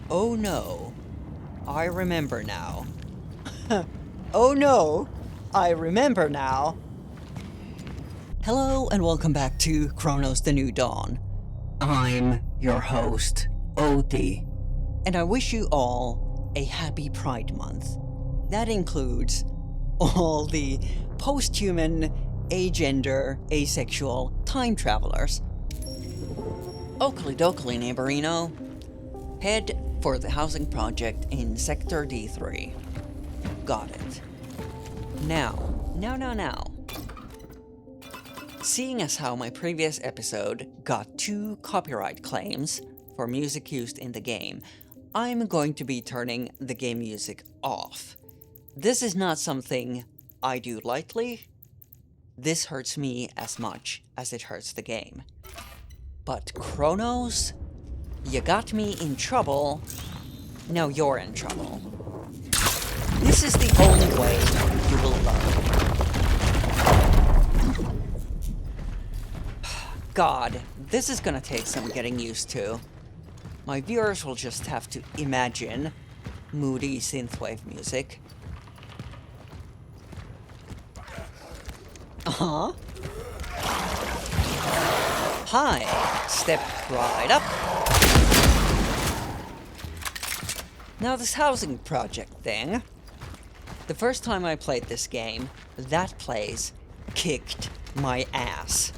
Oh no, I remember now. Oh no, I remember now. Hello and welcome back to Cronos the New Dawn. I'm your host, Oti. And I wish you all a happy Pride Month. That includes all the post-human, agender, asexual time travelers. Oakley dokley, neighborino. Head for the housing project in Sector D3. Got it. Now. Seeing as how my previous episode got 2 copyright claims for music used in the game, I'm going to be turning the game music off. This is not something I do lightly. This hurts me as much as it hurts the game. But Cronos, you got me in trouble. Now you're in trouble. This is the only way you will learn. God, this is gonna take some getting used to. My viewers will just have to imagine moody synthwave music. Uh-huh. Hi, step right up. Now this housing project thing. The first time I played this game, that place kicked my ass.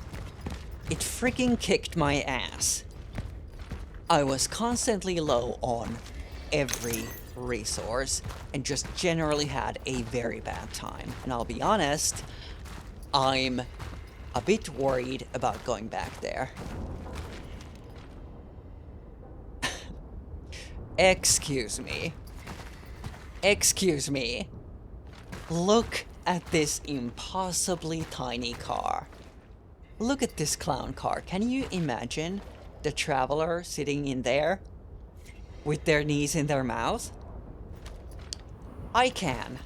It freaking kicked my ass. I was constantly low on every resource and just generally had a very bad time. And I'll be honest, I'm a bit worried about going back there. Excuse me. Look at this impossibly tiny car. Look at this clown car. Can you imagine the traveler sitting in there with their knees in their mouth? I can.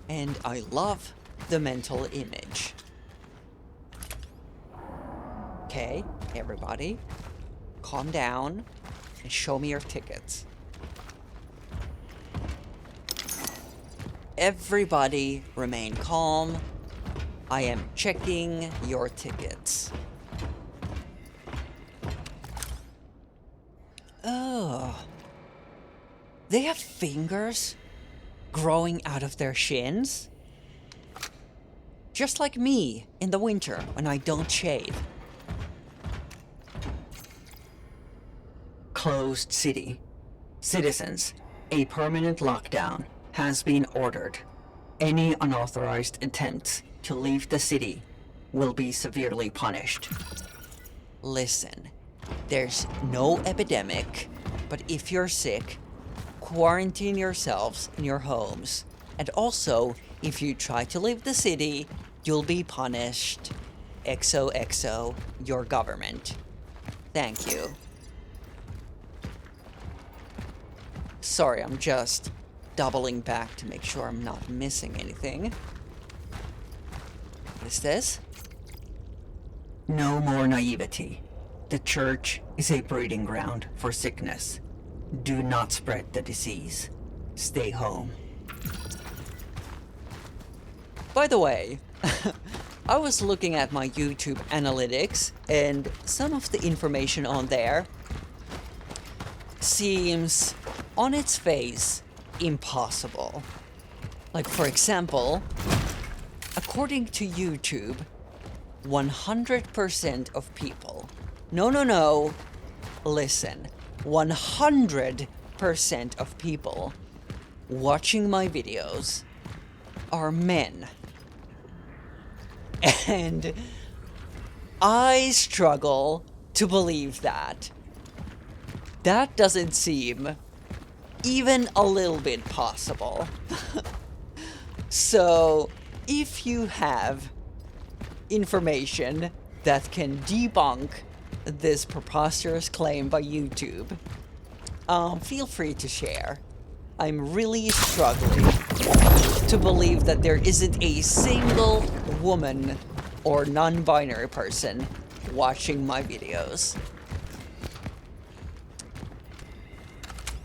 And I love the mental image. Okay, everybody, calm down and show me your tickets. Everybody remain calm. I am checking your tickets. Oh. They have fingers growing out of their shins? Just like me in the winter when I don't shave. Closed city. Citizens, a permanent lockdown has been ordered. Any unauthorized attempts to leave the city will be severely punished. Listen, there's no epidemic, but if you're sick, quarantine yourselves in your homes. And also, if you try to leave the city, you'll be punished. XOXO, your government. Thank you. Sorry, I'm just doubling back to make sure I'm not missing anything. What is this? No more naivety. The church is a breeding ground for sickness. Do not spread the disease. Stay home. By the way, I was looking at my YouTube analytics, and some of the information on there seems, on its face, impossible. Like, for example, according to YouTube, 100% of people... No. Listen. 100% of people watching my videos are men. And I struggle to believe that. That doesn't seem even a little bit possible. So, if you have information that can debunk this preposterous claim by YouTube, feel free to share. I'm really struggling to believe that there isn't a single woman or non-binary person watching my videos.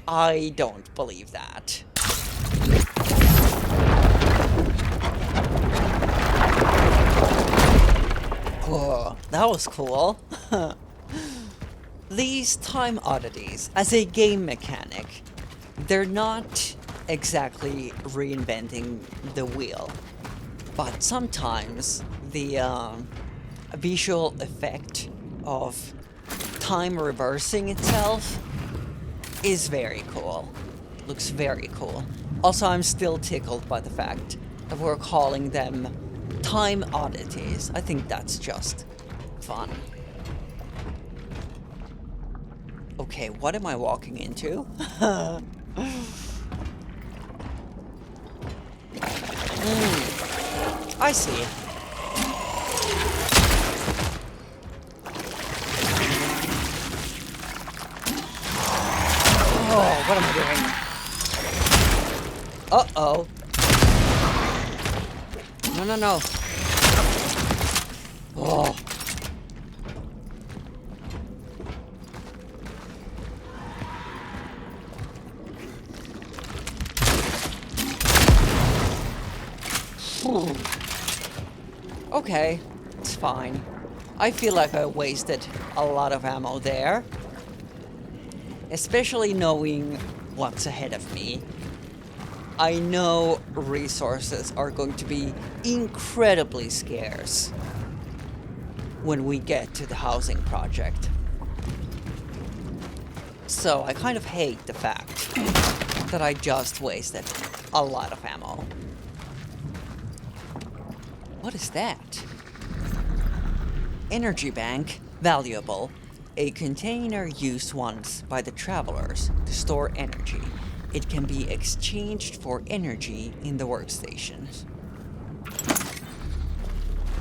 I don't believe that. Whoa, that was cool. These time oddities, as a game mechanic, they're not exactly reinventing the wheel, but sometimes the visual effect of time reversing itself is very cool. Looks very cool. Also, I'm still tickled by the fact that we're calling them time oddities. I think that's just fun. Okay, what am I walking into? I see. Oh, what am I doing? Uh-oh. No, no, no. Oh. Okay, it's fine. I feel like I wasted a lot of ammo there. Especially knowing what's ahead of me. I know resources are going to be incredibly scarce when we get to the housing project. So I kind of hate the fact that I just wasted a lot of ammo. What is that? Energy bank, valuable. A container used once by the travelers to store energy. It can be exchanged for energy in the workstations.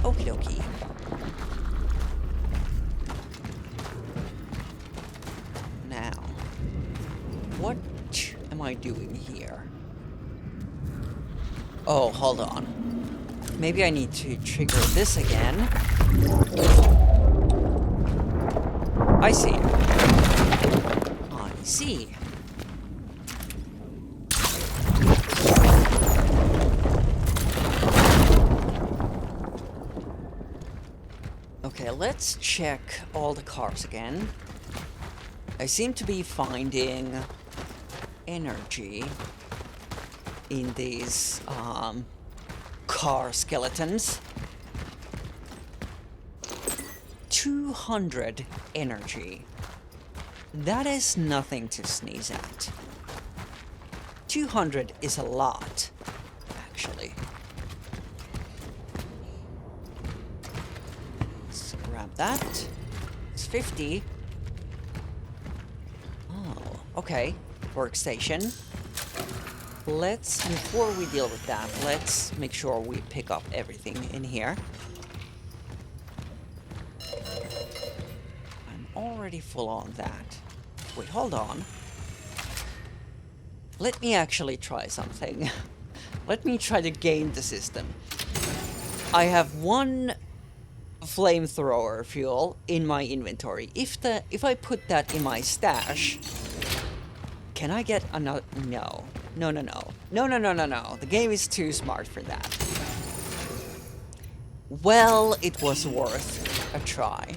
Okie dokie. Now, what am I doing here? Oh, hold on. Maybe I need to trigger this again. I see. I see. Okay, let's check all the cars again. I seem to be finding energy in these car skeletons. 200 energy. That is nothing to sneeze at. 200 is a lot, actually. Let's grab that. It's 50. Oh, okay. Workstation. Let's, before we deal with that, let's make sure we pick up everything in here. I'm already full on that. Wait, hold on. Let me actually try something. Let me try to game the system. I have one flamethrower fuel in my inventory. If I put that in my stash, can I get another? No. No, no, no. No, no, no, no, no. The game is too smart for that. Well, it was worth a try.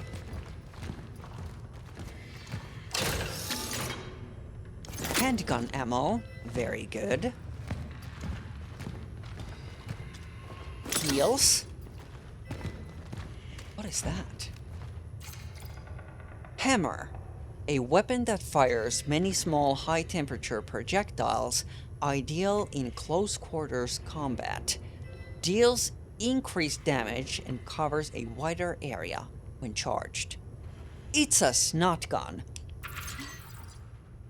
Handgun ammo. Very good. Heals. What is that? Hammer. A weapon that fires many small high-temperature projectiles, ideal in close-quarters combat. Deals increased damage and covers a wider area when charged. It's a snot gun.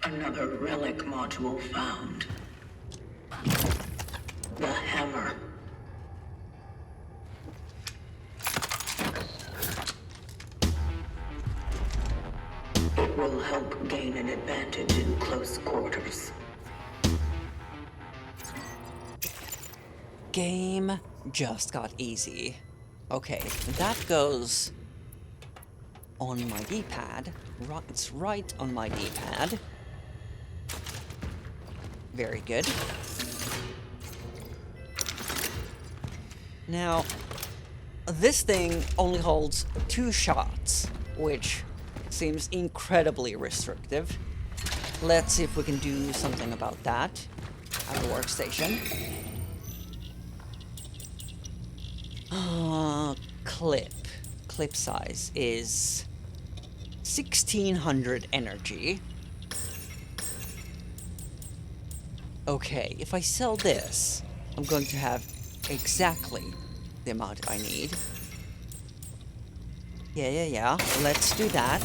Another relic module found. The hammer. It will help gain an advantage in close quarters. Game just got easy. Okay, that goes on my D-pad. It's right on my D-pad. Very good. Now, this thing only holds 2 shots, which seems incredibly restrictive. Let's see if we can do something about that at the workstation. Clip size is 1600 energy. Okay, if I sell this, I'm going to have exactly the amount I need. Yeah. Let's do that.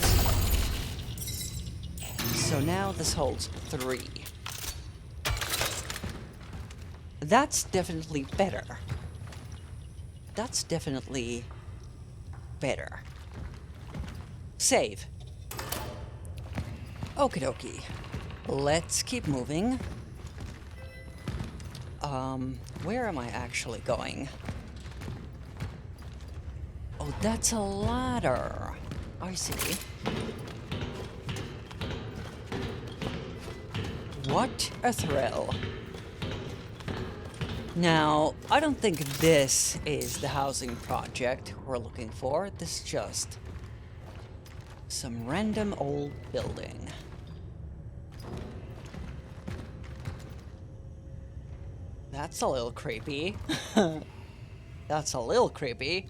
So now this holds 3. That's definitely better. That's definitely better. Save. Okie dokie. Let's keep moving. Where am I actually going? Oh, that's a ladder. I see. What a thrill. Now, I don't think this is the housing project we're looking for. This is just some random old building. That's a little creepy. That's a little creepy.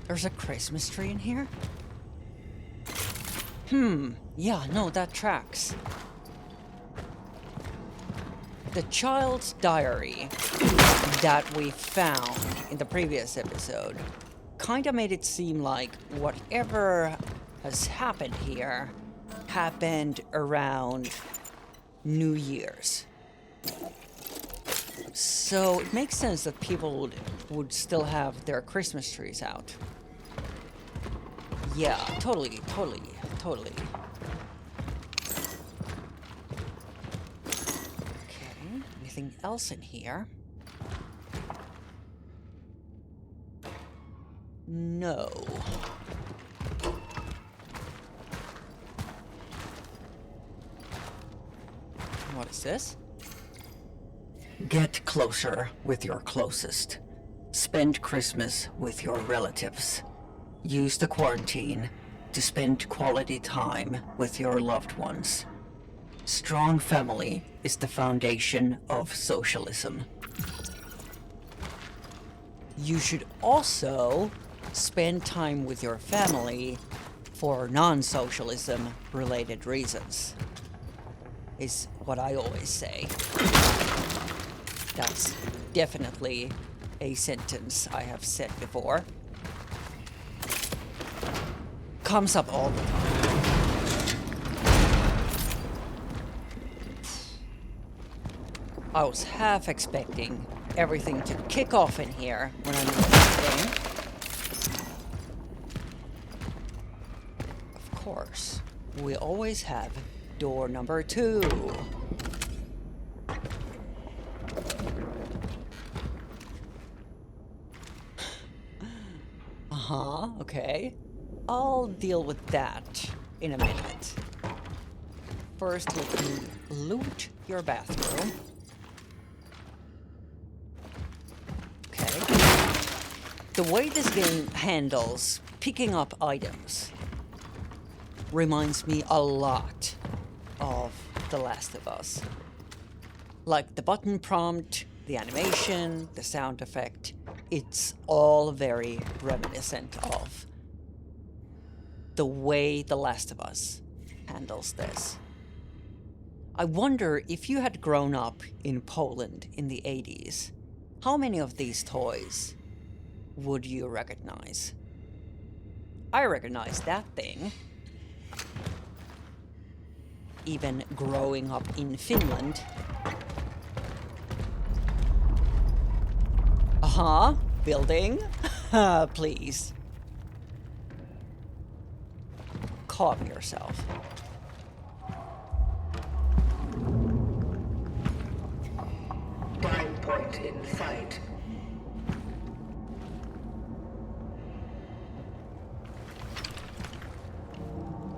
There's a Christmas tree in here? Yeah, no, that tracks. The child's diary that we found in the previous episode kind of made it seem like whatever has happened here happened around New Year's. So it makes sense that people would still have their Christmas trees out. Yeah, totally. Okay, anything else in here? No. What is this? Get closer with your closest. Spend Christmas with your relatives. Use the quarantine to spend quality time with your loved ones. Strong family is the foundation of socialism. You should also spend time with your family for non-socialism related reasons, is what I always say. That's definitely a sentence I have said before. Comes up all the time. I was half expecting everything to kick off in here when I knew this thing. Of course, we always have door number 2. Okay. I'll deal with that in a minute. First, let me loot your bathroom. Okay. The way this game handles picking up items reminds me a lot of The Last of Us. Like the button prompt, the animation, the sound effect, it's all very reminiscent of the way The Last of Us handles this. I wonder if you had grown up in Poland in the 80s, how many of these toys would you recognize? I recognize that thing. Even growing up in Finland. Building. Please. Calm yourself. Prime point in sight.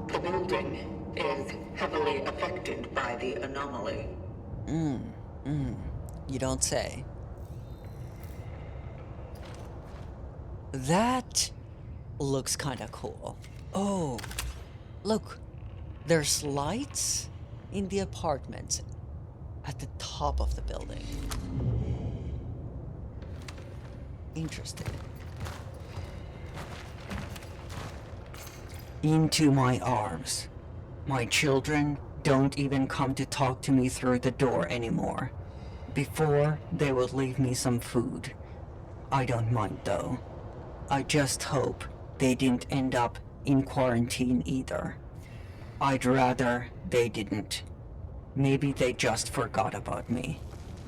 The building is heavily affected by the anomaly. You don't say. That looks kinda cool. Oh, look. There's lights in the apartments at the top of the building. Interesting. Into my arms. My children don't even come to talk to me through the door anymore. Before, they would leave me some food. I don't mind though. I just hope they didn't end up in quarantine either. I'd rather they didn't. Maybe they just forgot about me.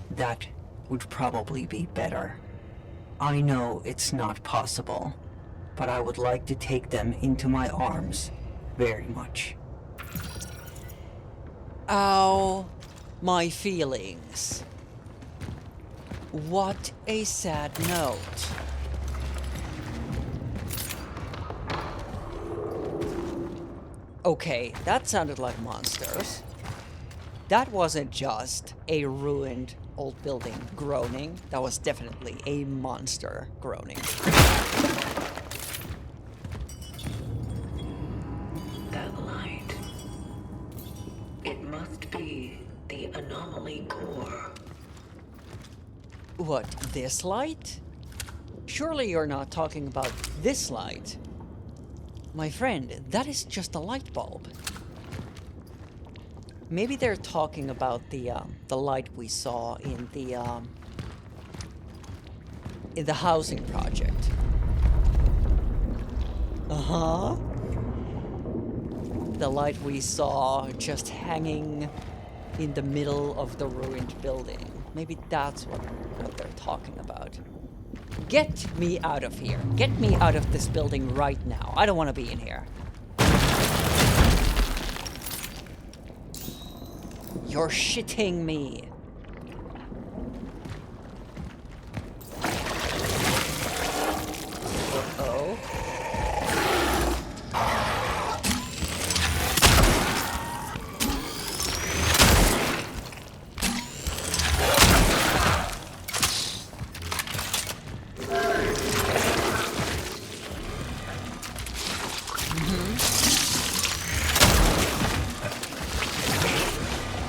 That would probably be better. I know it's not possible, but I would like to take them into my arms very much. Ow, my feelings. What a sad note. Okay, that sounded like monsters. That wasn't just a ruined old building groaning. That was definitely a monster groaning. That light. It must be the anomaly core. What, this light? Surely you're not talking about this light. My friend, that is just a light bulb. Maybe they're talking about the light we saw in the housing project. Uh-huh. The light we saw just hanging in the middle of the ruined building. Maybe that's what they're talking about. Get me out of here. Get me out of this building right now. I don't want to be in here. You're shitting me. Uh-oh.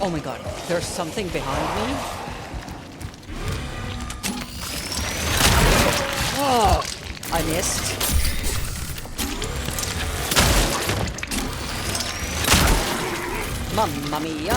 Oh my god, there's something behind me? Oh, I missed. Mamma mia!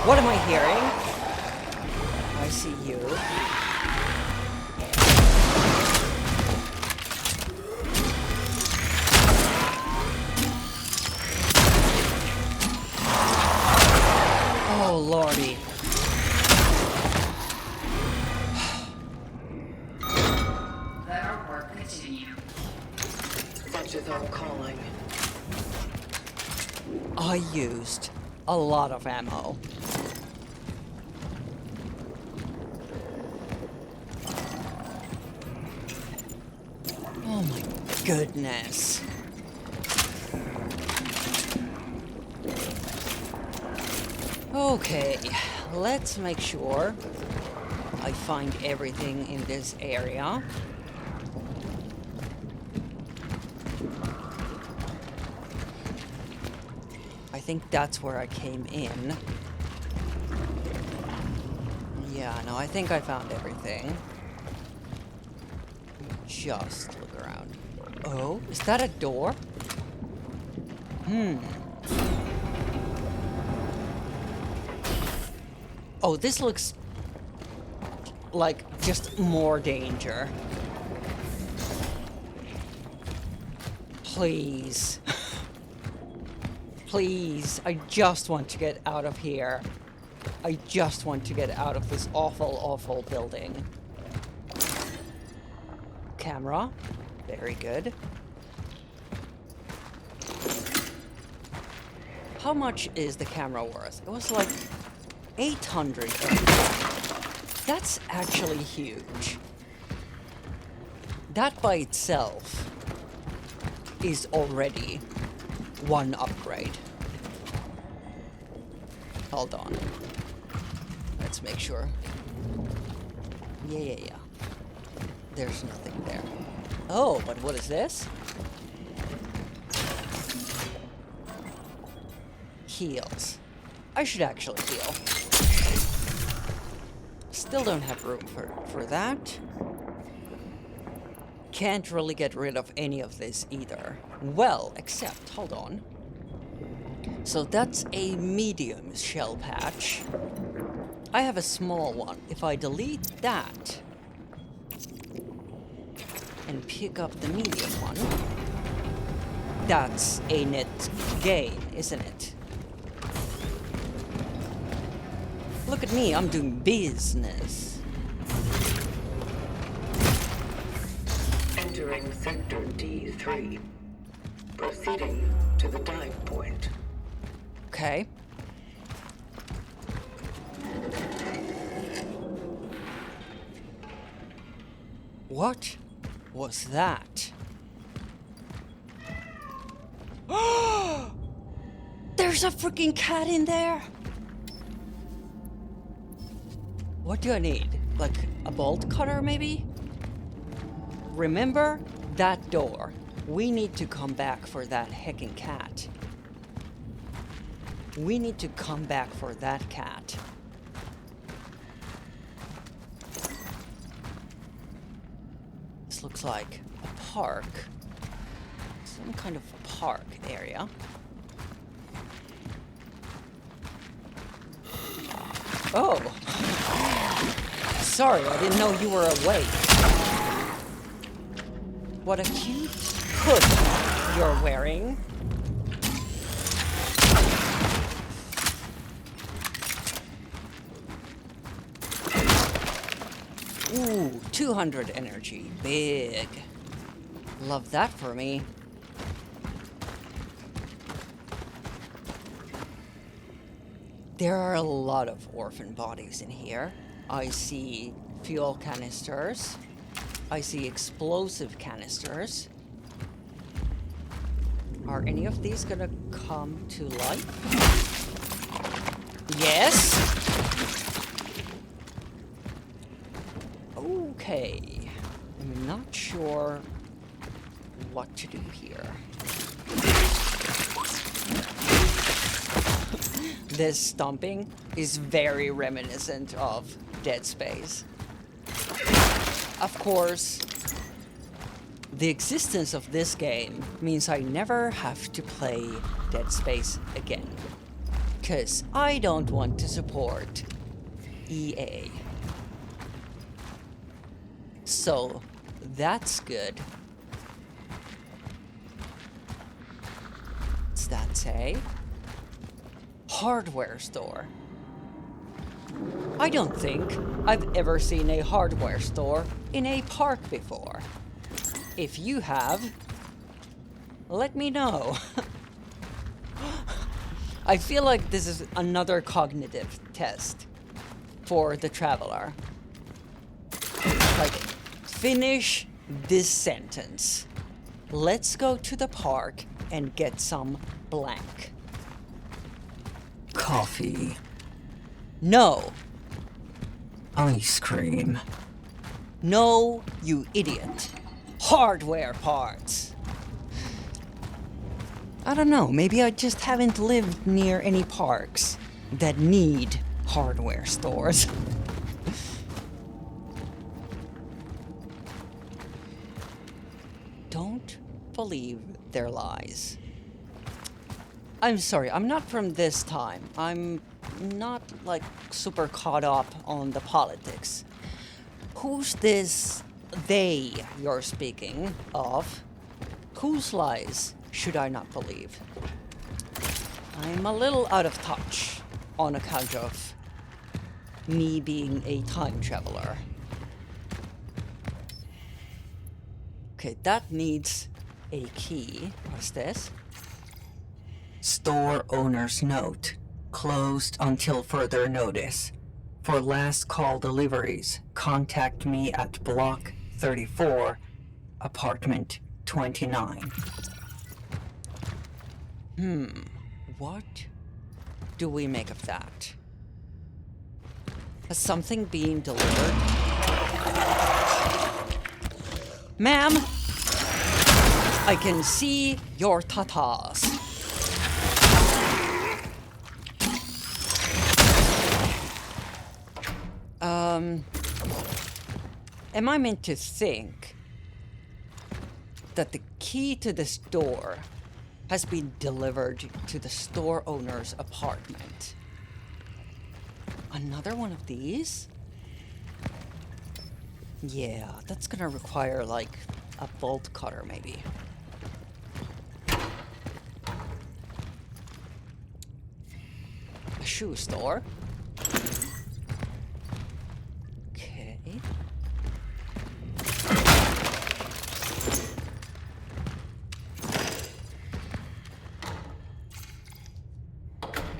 What am I hearing? I see you. Oh, lordy. Let our work continue. Such is our calling. I used a lot of ammo. Oh my goodness. Okay, let's make sure I find everything in this area. I think that's where I came in. Yeah, no, I think I found everything. Just look around. Oh, is that a door? Oh, this looks like just more danger. Please. Please, I just want to get out of here. I just want to get out of this awful, awful building. Camera? Very good. How much is the camera worth? It was like 800. That's actually huge. That by itself is already one upgrade. Hold on. Let's make sure. Yeah. There's nothing there. Oh, but what is this? Heals. I should actually heal. Still don't have room for that. Can't really get rid of any of this either. Well, except, hold on. So that's a medium shell patch. I have a small one. If I delete that and pick up the medium one, that's a net gain, isn't it? Look at me, I'm doing business. Entering Sector D3. Proceeding to the dive point. Okay. What was that? There's a freaking cat in there! What do I need? Like a bolt cutter, maybe? Remember that door. We need to come back for that heckin' cat. We need to come back for that cat. This looks like a park. Some kind of park area. Oh! Sorry, I didn't know you were awake. What a cute hood you're wearing. Ooh, 200 energy. Big. Love that for me. There are a lot of orphan bodies in here. I see fuel canisters. I see explosive canisters. Are any of these gonna come to life? Yes! Okay. I'm not sure what to do here. This stomping is very reminiscent of Dead Space. Of course, the existence of this game means I never have to play Dead Space again. 'Cause I don't want to support EA. So, that's good. What's that say? Hardware store. I don't think I've ever seen a hardware store in a park before. If you have, let me know. I feel like this is another cognitive test for the traveler. Like, finish this sentence. Let's go to the park and get some blank. Coffee. No. Ice cream. No, you idiot. Hardware parts. I don't know, maybe I just haven't lived near any parks that need hardware stores. Don't believe their lies. I'm sorry, I'm not from this time. I'm not, like, super caught up on the politics. Who's this they you're speaking of? Whose lies should I not believe? I'm a little out of touch on account of me being a time traveler. Okay, that needs a key. What's this? Store owner's note. Closed until further notice. For last call deliveries, contact me at Block 34, Apartment 29. What do we make of that? Has something been delivered? Ma'am! I can see your tatas. Am I meant to think that the key to this door has been delivered to the store owner's apartment? Another one of these? Yeah, that's gonna require, like, a bolt cutter, maybe. A shoe store? Okay.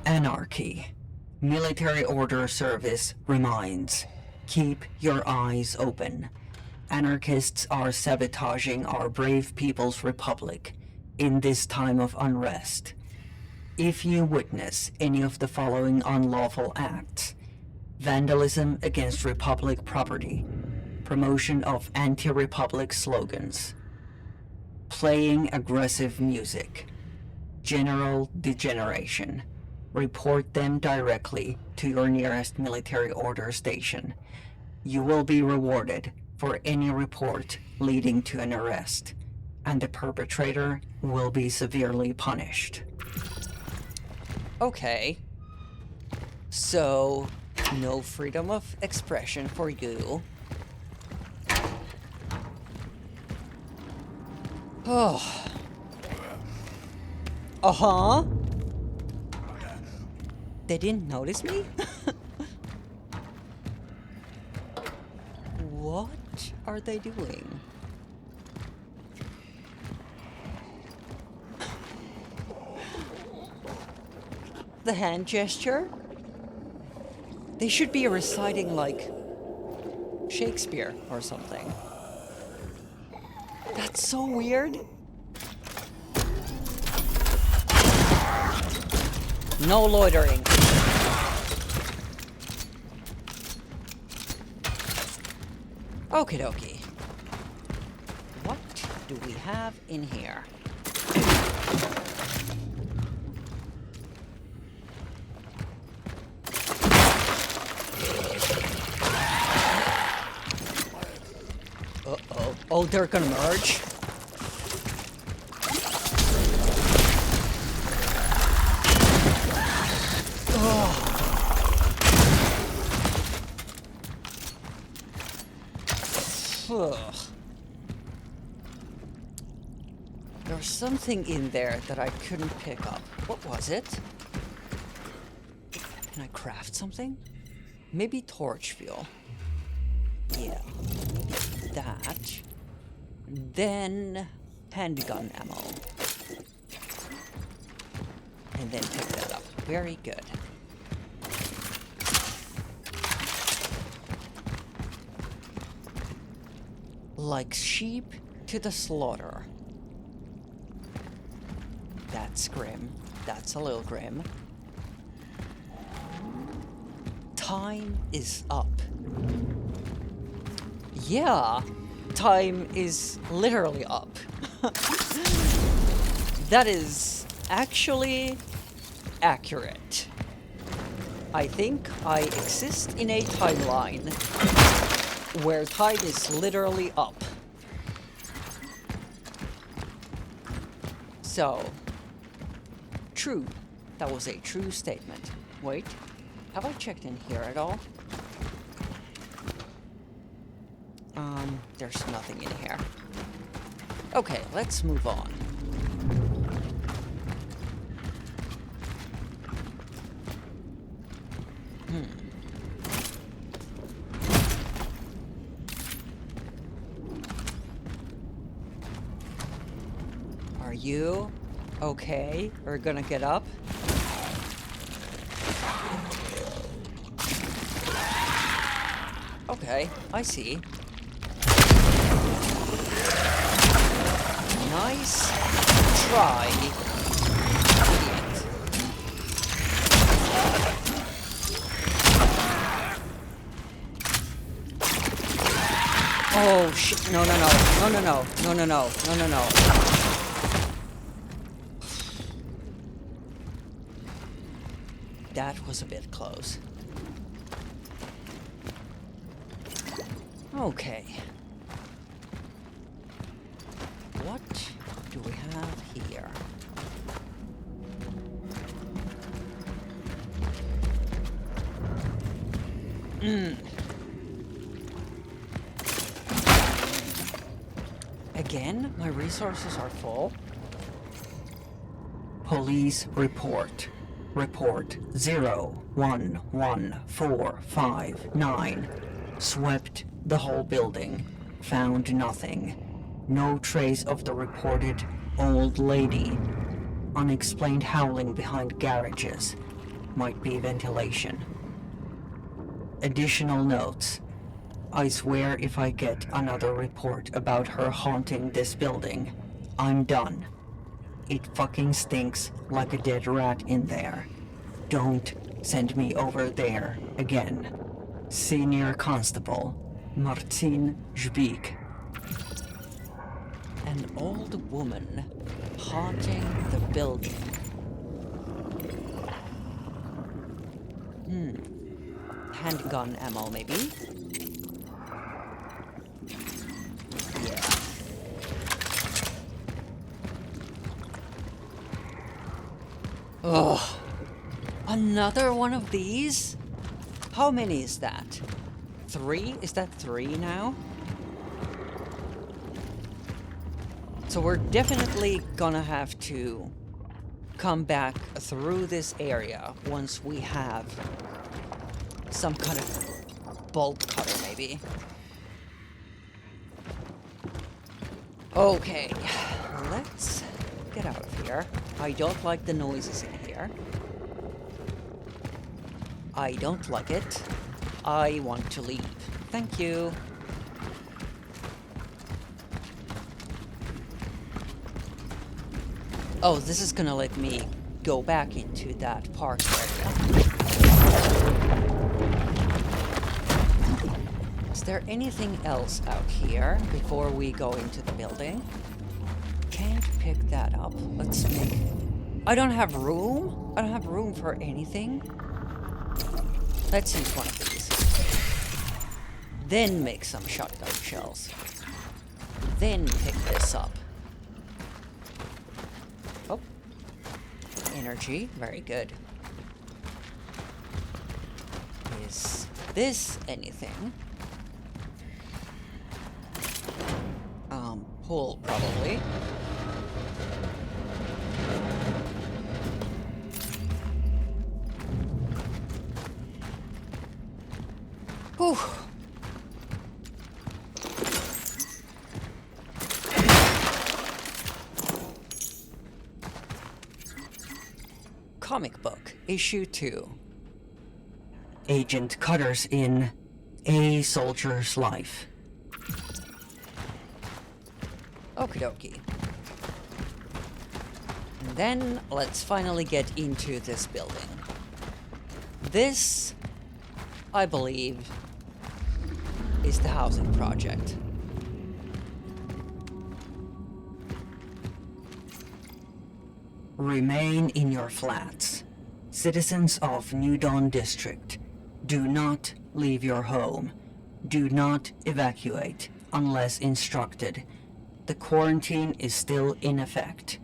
Anarchy. Military Order Service reminds. Keep your eyes open. Anarchists are sabotaging our brave people's republic in this time of unrest. If you witness any of the following unlawful acts: vandalism against Republic property, promotion of anti-Republic slogans, playing aggressive music, general degeneration, report them directly to your nearest military order station. You will be rewarded for any report leading to an arrest, and the perpetrator will be severely punished. Okay. So, no freedom of expression for you. Oh. Uh-huh. They didn't notice me? What are they doing? The hand gesture? They should be reciting, like, Shakespeare or something. That's so weird. No loitering. Okie dokie. What do we have in here? Uh-oh. Oh, they're gonna merge? Ugh. There was something in there that I couldn't pick up. What was it? Can I craft something? Maybe torch fuel. Yeah. That. Then handgun ammo. And then pick that up. Very good. Like sheep to the slaughter. That's grim. That's a little grim. Time is up. Yeah, time is literally up. That is actually accurate. I think I exist in a timeline where time is literally up. So, true. That was a true statement. Wait, have I checked in here at all? There's nothing in here. Okay, let's move on. Are you okay? We're gonna get up? Okay, I see. Nice try, idiot. Oh shit! No! No! No! No! No! No! No! No! No! No! No! No! That was a bit close. Okay. What do we have here? Again, my resources are full. Police report. Report 011459. Swept the whole building. Found nothing. No trace of the reported old lady. Unexplained howling behind garages. Might be ventilation. Additional notes. I swear if I get another report about her haunting this building, I'm done. It fucking stinks like a dead rat in there. Don't send me over there again. Senior Constable, Martin Zbik. An old woman haunting the building. Handgun ammo, maybe? Yeah. Ugh. Another one of these? How many is that? 3? Is that 3 now? So we're definitely gonna have to come back through this area once we have some kind of bolt cutter, maybe. Okay, let's get out of here. I don't like the noises in here. I don't like it. I want to leave. Thank you. Oh, this is gonna let me go back into that park area. Is there anything else out here before we go into the building? Can't pick that up. Let's make... I don't have room? I don't have room for anything? Let's use one of these. Then make some shotgun shells. Then pick this up. Oh. Energy. Very good. Is this anything? Pull, probably. Whew. Comic book, issue 2. Agent Cutter's in A Soldier's Life. Okie dokie. And then let's finally get into this building. This, I believe, is the housing project. Remain in your flats. Citizens of New Dawn District, do not leave your home. Do not evacuate unless instructed. The quarantine is still in effect.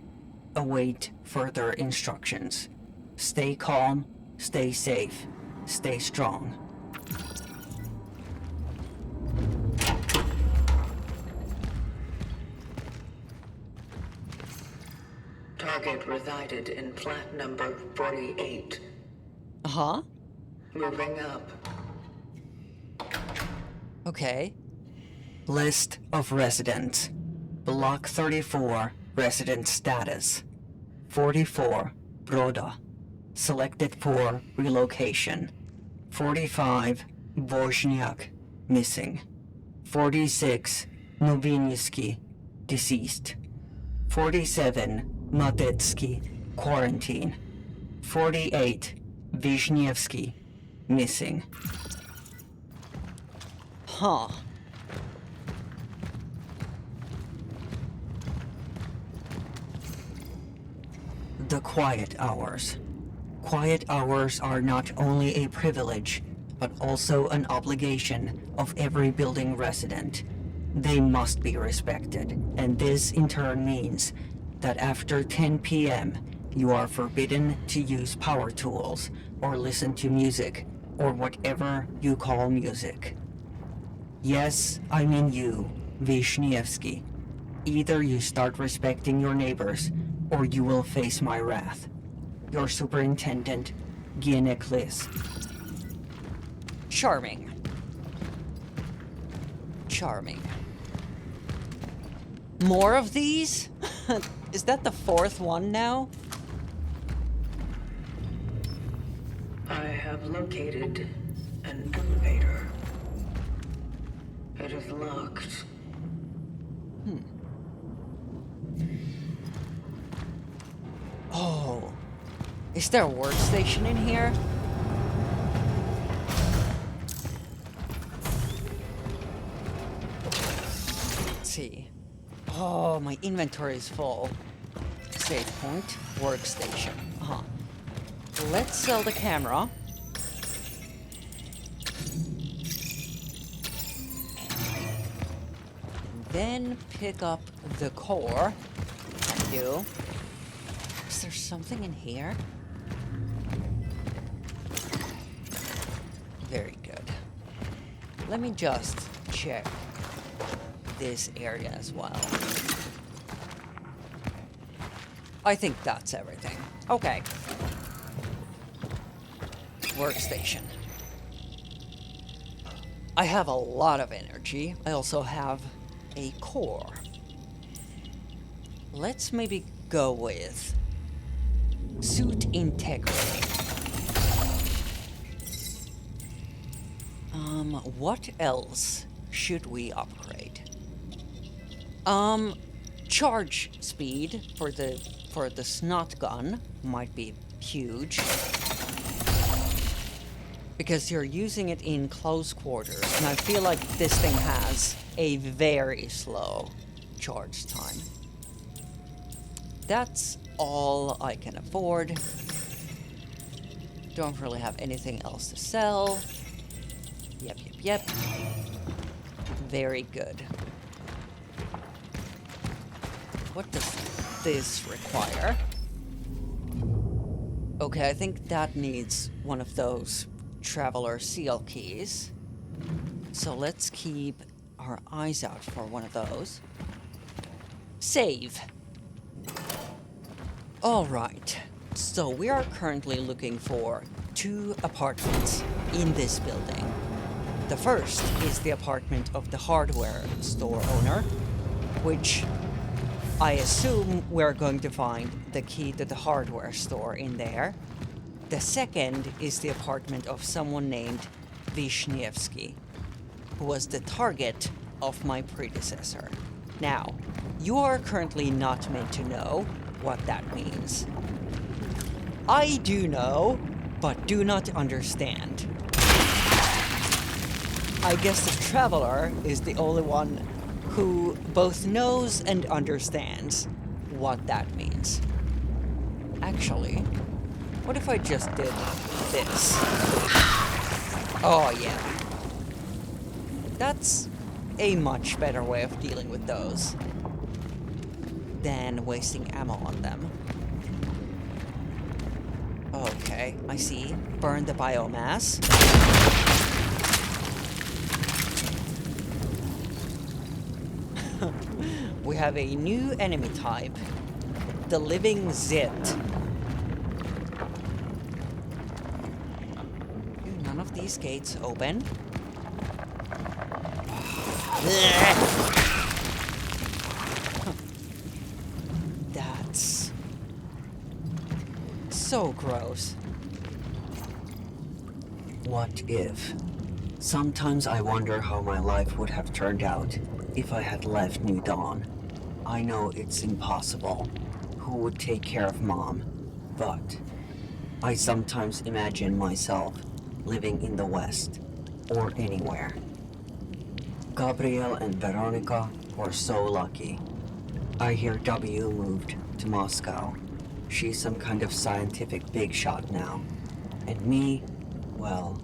Await further instructions. Stay calm, stay safe, stay strong. Target resided in flat number 48. Uh-huh. Moving up. Okay. List of residents. Block 34, Resident status 44 Broda. Selected for relocation. 45 Wozniak. Missing. 46 Novinsky. Deceased. 47 Matetsky. Quarantine. 48 Wisniewski. Missing. Huh. The quiet hours. Quiet hours are not only a privilege, but also an obligation of every building resident. They must be respected, and this in turn means that after 10 p.m., you are forbidden to use power tools or listen to music or whatever you call music. Yes, I mean you, Wisniewski. Either you start respecting your neighbors, or you will face my wrath. Your Superintendent, Gieneklis. Charming. Charming. More of these? Is that the fourth one now? I have located an elevator. It is locked. Oh. Is there a workstation in here? Let's see. Oh, my inventory is full. Save point, workstation. Uh-huh. Let's sell the camera. Then pick up the core. Thank you. Is there something in here? Very good. Let me just check this area as well. I think that's everything. Okay. Workstation. I have a lot of energy. I also have a core. Let's maybe go with suit integrity. What else should we upgrade? Charge speed for the snot gun might be huge. Because you're using it in close quarters, and I feel like this thing has a very slow charge time. That's all I can afford. Don't really have anything else to sell. Yep. Very good. What does this require? Okay, I think that needs one of those Traveler seal keys. So let's keep our eyes out for one of those. Save. Alright, so we are currently looking for 2 apartments in this building. The first is the apartment of the hardware store owner, which I assume we're going to find the key to the hardware store in there. The second is the apartment of someone named Wisniewski, who was the target of my predecessor. Now, you are currently not meant to know what that means. I do know, but do not understand. I guess the Traveler is the only one who both knows and understands what that means. Actually, what if I just did this? Oh yeah. That's a much better way of dealing with those than wasting ammo on them. Okay, I see. Burn the biomass. We have a new enemy type. The living Zit. Do none of these gates open? So gross. What if? Sometimes I wonder how my life would have turned out if I had left New Dawn. I know it's impossible. Who would take care of Mom? But I sometimes imagine myself living in the West or anywhere. Gabriel and Veronica were so lucky. I hear W moved to Moscow. She's some kind of scientific big shot now. And me, well,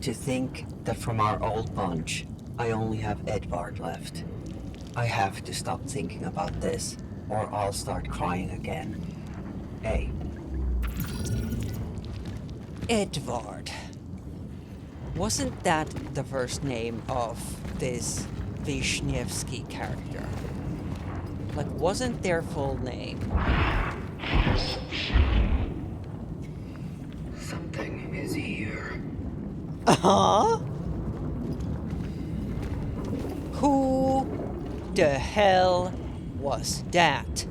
to think that from our old bunch, I only have Edvard left. I have to stop thinking about this, or I'll start crying again. Hey. Edvard. Wasn't that the first name of this Wisniewski character? Like, wasn't their full name? Something is here. Uh-huh? Who the hell was that?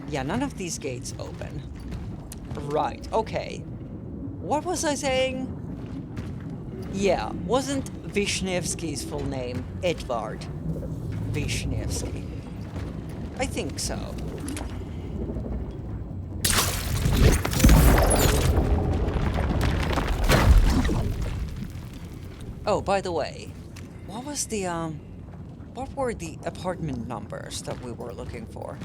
Yeah, none of these gates open. Right, okay. What was I saying? Yeah, wasn't Wisniewski's full name Edvard Wisniewski? I think so. Oh, by the way, what was the, what were the apartment numbers that we were looking for?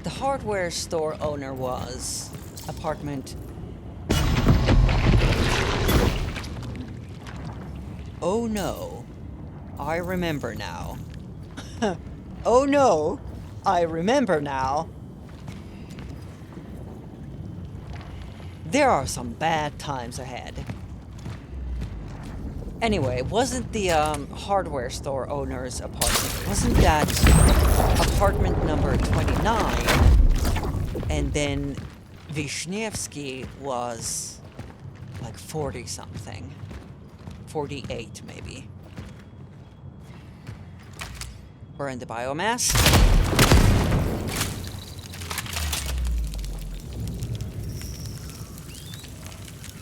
The hardware store owner was apartment... Oh no, I remember now. Oh no, I remember now. There are some bad times ahead. Anyway, wasn't the hardware store owner's apartment, wasn't that apartment number 29? And then Wisniewski was like 40 something. 48 maybe. Burn the biomass.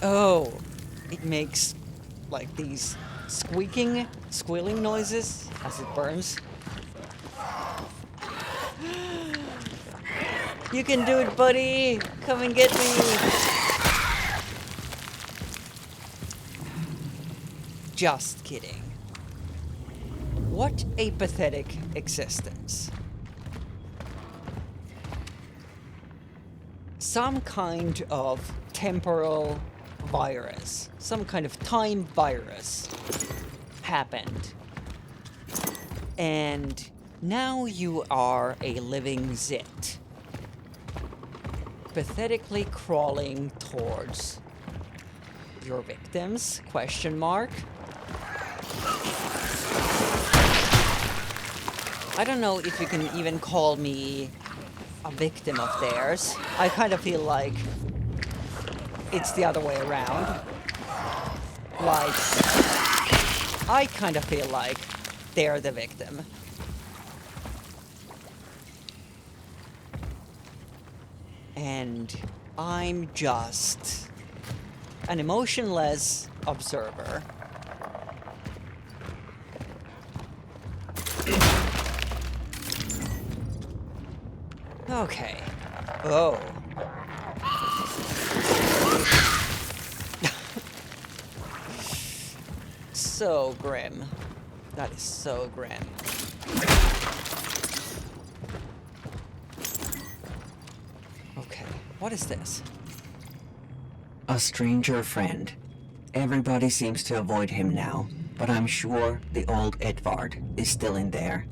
Oh, it makes like these squealing noises as it burns. You can do it, buddy! Come and get me! Just kidding. What a pathetic existence. Some kind of temporal virus, some kind of time virus happened. And now you are a living zit. Pathetically crawling towards your victims? Question mark. I don't know if you can even call me a victim of theirs. I kind of feel like it's the other way around. Like, I kind of feel like they're the victim. And I'm just an emotionless observer. Okay. Oh. So grim. That is so grim. Okay, what is this? A stranger friend. Everybody seems to avoid him now, but I'm sure the old Edvard is still in there.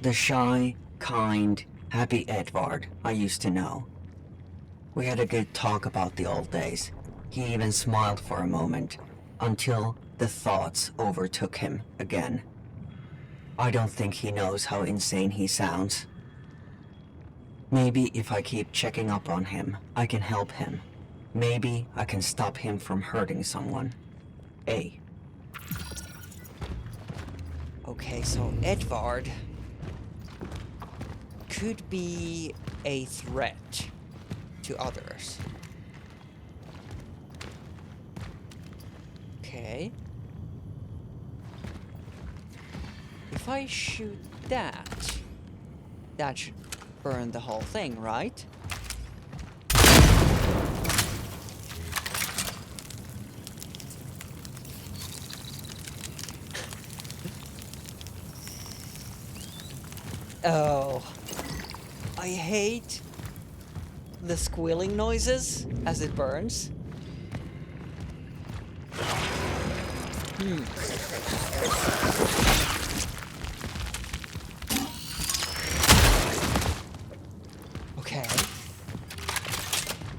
The shy, kind, happy Edvard I used to know. We had a good talk about the old days. He even smiled for a moment, until the thoughts overtook him again. I don't think he knows how insane he sounds. Maybe if I keep checking up on him, I can help him. Maybe I can stop him from hurting someone. A. Okay, so Edvard could be a threat to others. Okay. If I shoot that, that should burn the whole thing, right? Oh, I hate the squealing noises as it burns. Okay.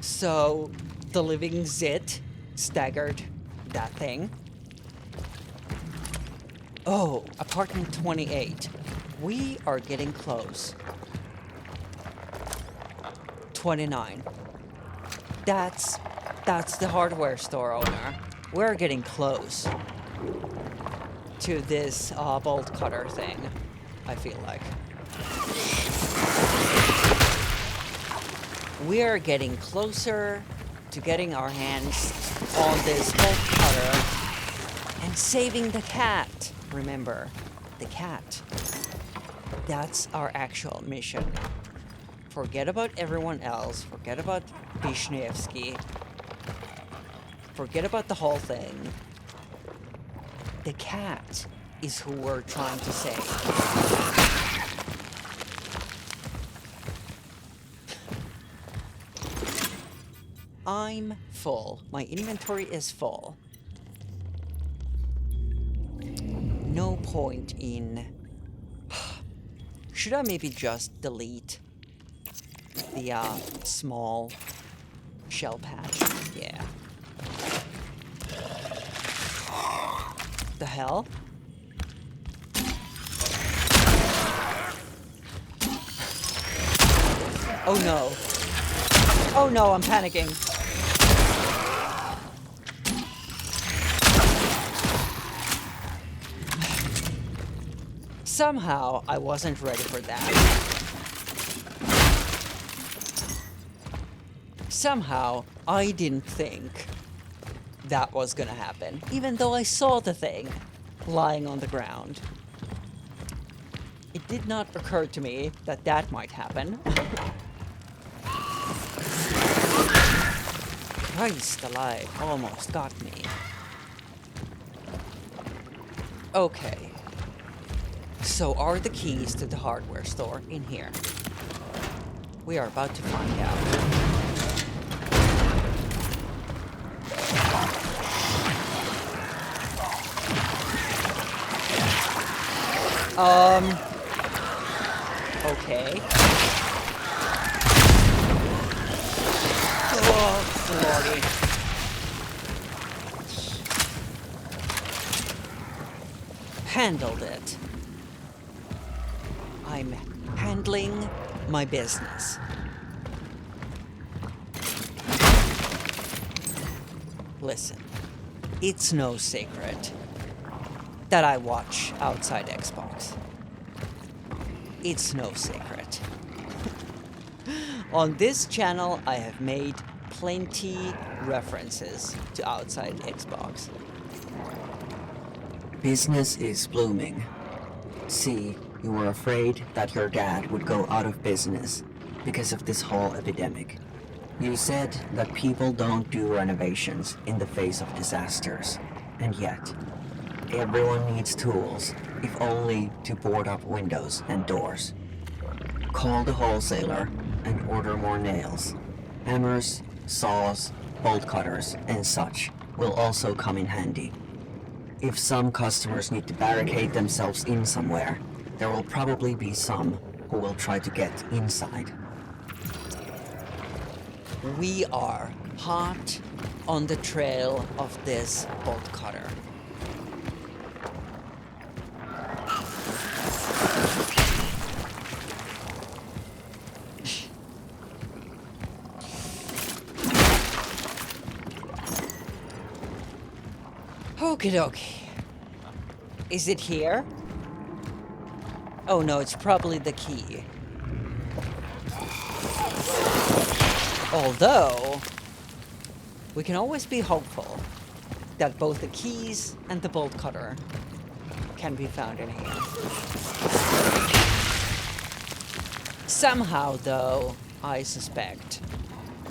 So, the living zit staggered that thing. Oh, apartment 28. We are getting close. 29. That's the hardware store owner. We're getting close to this bolt cutter thing, I feel like. We are getting closer to getting our hands on this bolt cutter and saving the cat. Remember, the cat. That's our actual mission. Forget about everyone else. Forget about Vishnevsky. Forget about the whole thing. The cat is who we're trying to save. I'm full. My inventory is full. No point in... Should I maybe just delete the small shell patch? Yeah. The hell? Oh no. Oh no, I'm panicking. Somehow, I wasn't ready for that. Somehow, I didn't think that was gonna happen, even though I saw the thing lying on the ground. It did not occur to me that that might happen. Christ alive, almost got me. Okay. So are the keys to the hardware store in here? We are about to find out. Okay. Oh, lordy. Handled it. I'm handling my business. Listen, it's no secret that I watch outside Xbox. It's no secret. On this channel, I have made plenty references to outside Xbox. Business is blooming. See, you were afraid that your dad would go out of business because of this whole epidemic. You said that people don't do renovations in the face of disasters. And yet, everyone needs tools, if only to board up windows and doors. Call the wholesaler and order more nails. Hammers, saws, bolt cutters, and such will also come in handy. If some customers need to barricade themselves in somewhere, there will probably be some who will try to get inside. We are hot on the trail of this bolt cutter. Okie dokie. Is it here? Oh no, it's probably the key. Although, we can always be hopeful that both the keys and the bolt cutter can be found in here. Somehow, though, I suspect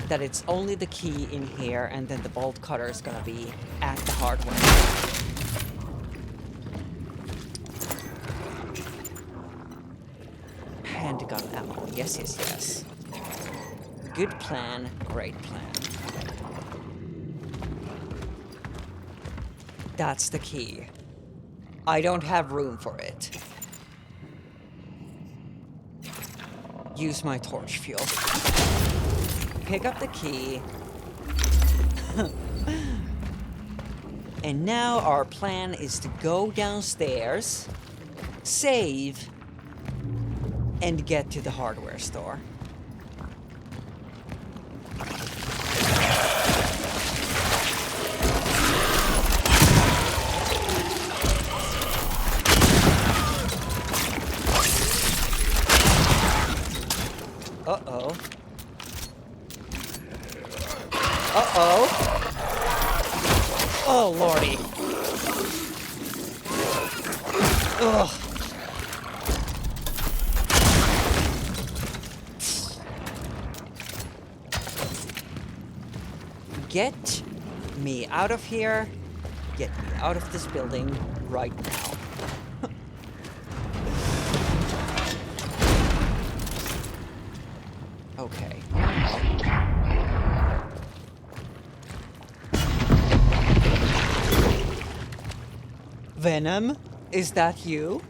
that it's only the key in here and then the bolt cutter is gonna be at the hardware. Handgun ammo. Yes, yes, yes. Good plan, great plan. That's the key. I don't have room for it. Use my torch fuel. Pick up the key. And now our plan is to go downstairs, save, and get to the hardware store. Uh-oh. Uh-oh. Oh, lordy. Ugh. Get me out of here. Get me out of this building right now. Okay. Venom? Is that you?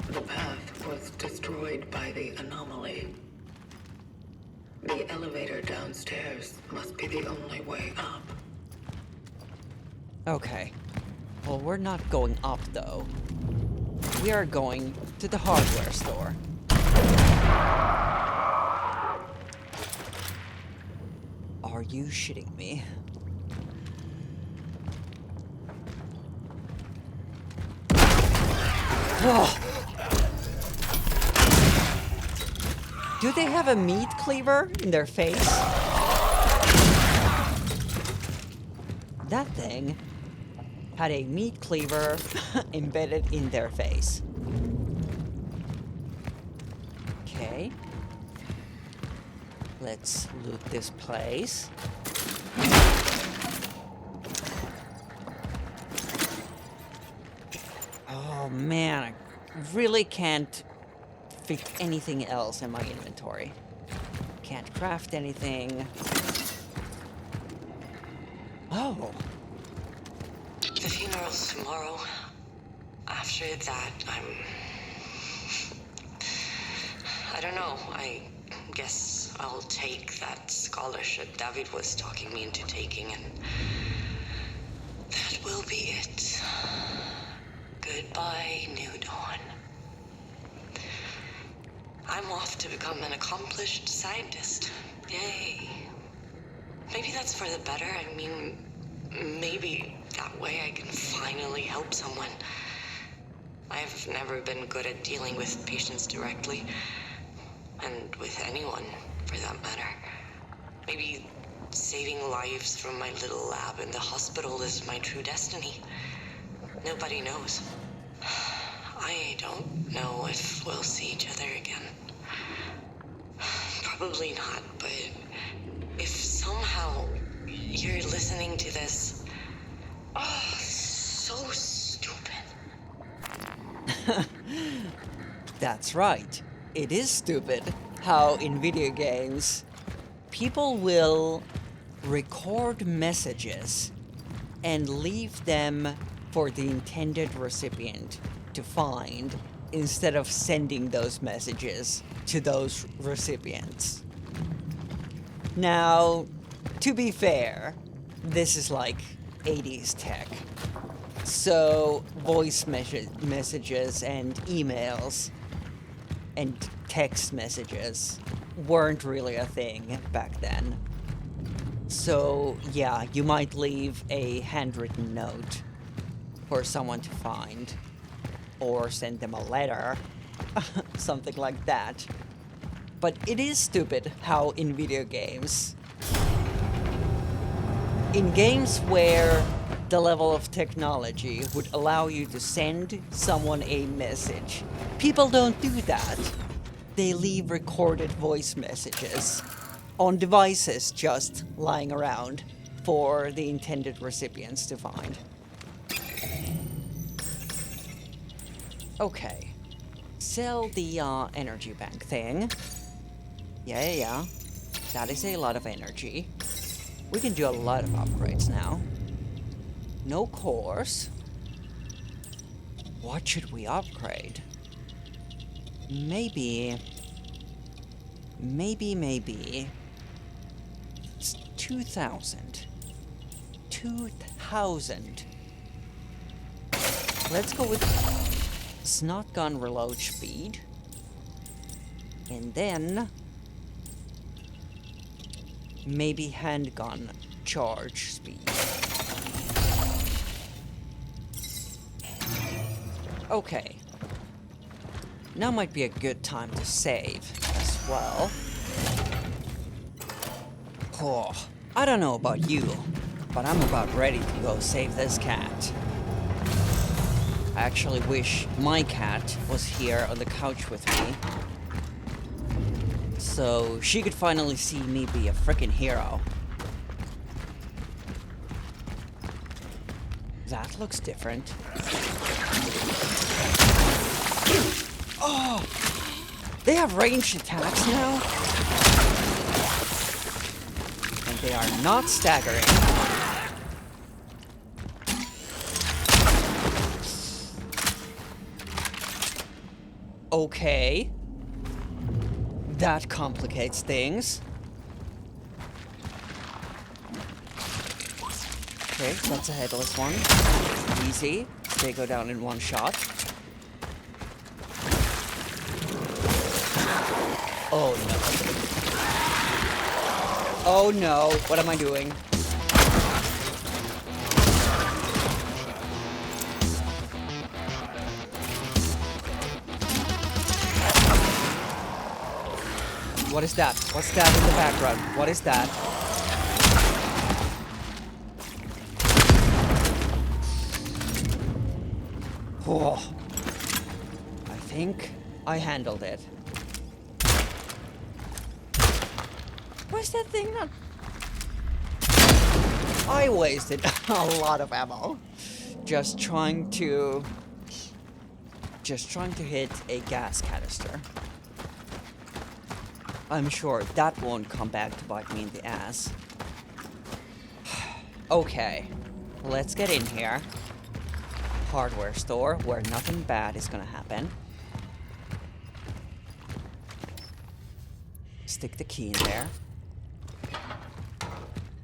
The path was destroyed by the anomaly. The elevator downstairs must be the only way up. Okay. Well, we're not going up, though. We are going to the hardware store. Are you shitting me? Ugh. Do they have a meat cleaver in their face? That thing had a meat cleaver embedded in their face. Okay. Let's loot this place. Oh man, I really can't fit anything else in my inventory. Can't craft anything. Oh. The funeral's tomorrow. After that, I don't know. I guess I'll take that scholarship David was talking me into taking, and that will be it. Goodbye, New Dawn. I'm off to become an accomplished scientist. Yay. Maybe that's for the better. I mean, maybe that way I can finally help someone. I've never been good at dealing with patients directly, and with anyone, for that matter. Maybe saving lives from my little lab in the hospital is my true destiny. Nobody knows. I don't know if we'll see each other again. Probably not, but if somehow you're listening to this... Oh, so stupid. That's right. It is stupid how in video games people will record messages and leave them for the intended recipient to find instead of sending those messages to those recipients. Now, to be fair, this is like 80s tech. So, voice messages and emails and text messages weren't really a thing back then. So, yeah, you might leave a handwritten note for someone to find, or send them a letter, something like that. But it is stupid how in video games, in games where the level of technology would allow you to send someone a message, people don't do that. They leave recorded voice messages on devices just lying around for the intended recipients to find. Okay. Sell the energy bank thing. Yeah. That is a lot of energy. We can do a lot of upgrades now. No cores. What should we upgrade? Maybe. It's 2,000. 2,000. Let's go with snot gun reload speed. And then maybe handgun charge speed. Okay. Now might be a good time to save as well. Oh, I don't know about you, but I'm about ready to go save this cat. I actually wish my cat was here on the couch with me, so she could finally see me be a freaking hero. That looks different. Oh! They have ranged attacks now? And they are not staggering. Okay. That complicates things. Okay, that's a headless one. Easy. They go down in one shot. Oh no. Oh no, what am I doing? What is that? What's that in the background? What is that? Oh. I think I handled it. Why's that thing not? I wasted a lot of ammo just trying to hit a gas canister. I'm sure that won't come back to bite me in the ass. Okay, let's get in here. Hardware store where nothing bad is gonna happen. Stick the key in there.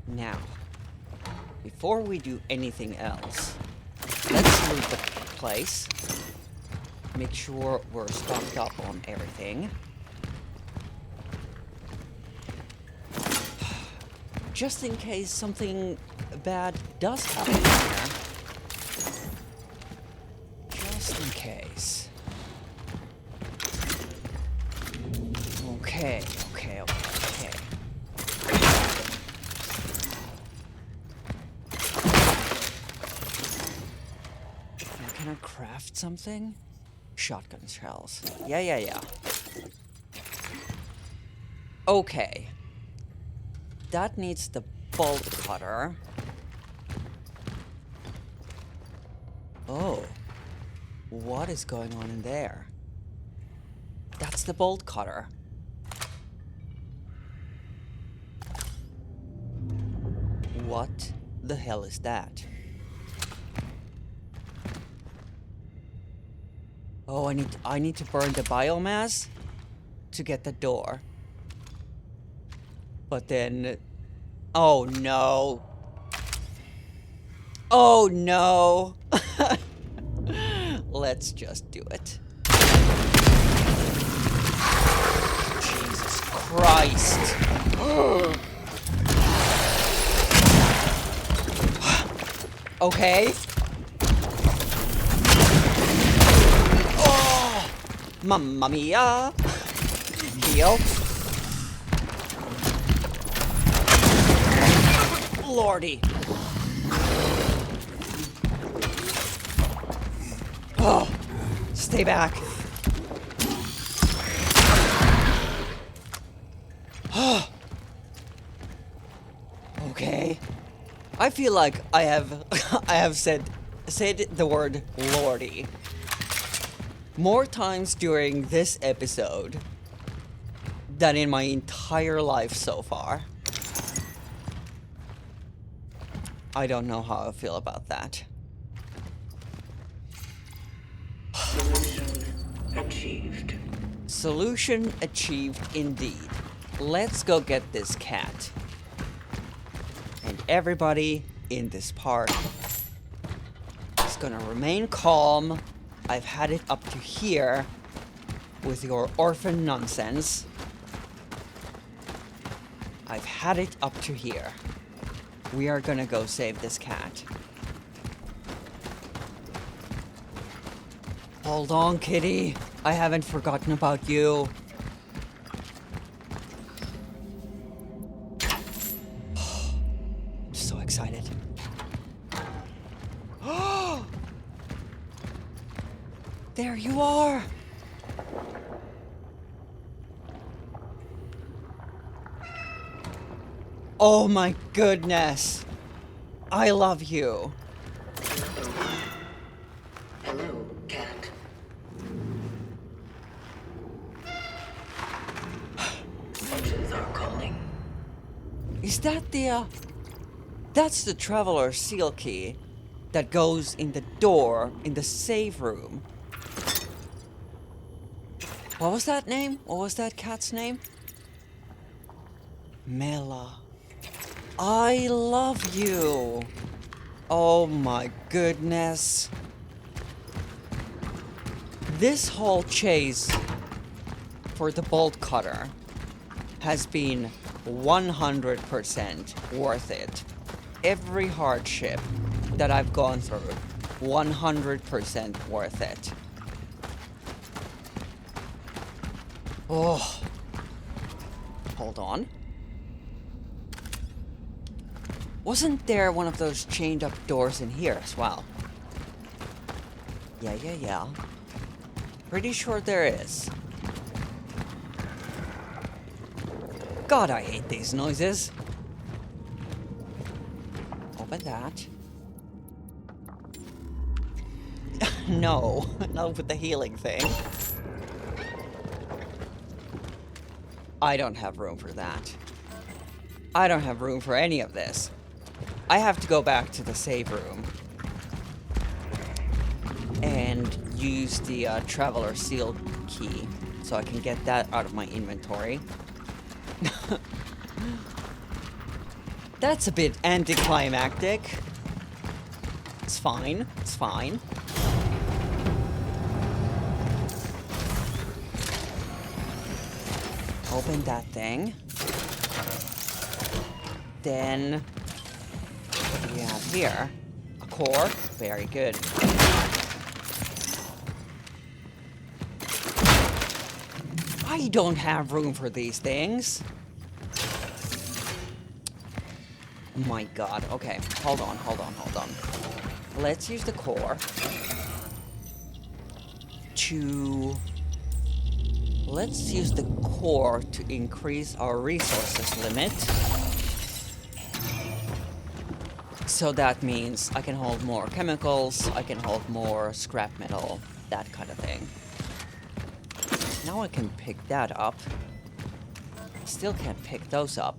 Now, before we do anything else, let's loot the place. Make sure we're stocked up on everything. Just in case something bad does happen here. Just in case. Okay. Can I craft something? Shotgun shells. Yeah. Okay. That needs the bolt cutter. Oh. What is going on in there? That's the bolt cutter. What the hell is that? Oh, I need to burn the biomass to get the door. But then... Oh no. Oh no. Let's just do it. Jesus Christ. Okay. Oh, mamma mia. Heal. lordy. Oh, stay back. Okay. I feel like I have I have said the word lordy more times during this episode than in my entire life so far. I don't know how I feel about that. Solution achieved. Solution achieved indeed. Let's go get this cat. And everybody in this park is gonna remain calm. I've had it up to here with your orphan nonsense. I've had it up to here. We are gonna go save this cat. Hold on, kitty. I haven't forgotten about you. I'm so excited. There you are. Oh my goodness. I love you. Hello, cat. Fortunes are calling. Is that the, that's the Traveler seal key that goes in the door in the save room. What was that name? What was that cat's name? Mela. I love you. Oh my goodness. This whole chase for the bolt cutter has been 100% worth it. Every hardship that I've gone through, 100% worth it. Oh. Hold on. Wasn't there one of those chained up doors in here as well? Yeah. Pretty sure there is. God, I hate these noises. Open that. No, not with the healing thing. I don't have room for that. I don't have room for any of this. I have to go back to the save room and use the Traveler seal key so I can get that out of my inventory. That's a bit anticlimactic. It's fine. It's fine. Open that thing. Then, what do we have here? A core. Very good. I don't have room for these things. My god. Okay, hold on. Let's use the core to... Let's use the core to increase our resources limit. So that means I can hold more chemicals, I can hold more scrap metal, that kind of thing. Now I can pick that up. Still can't pick those up.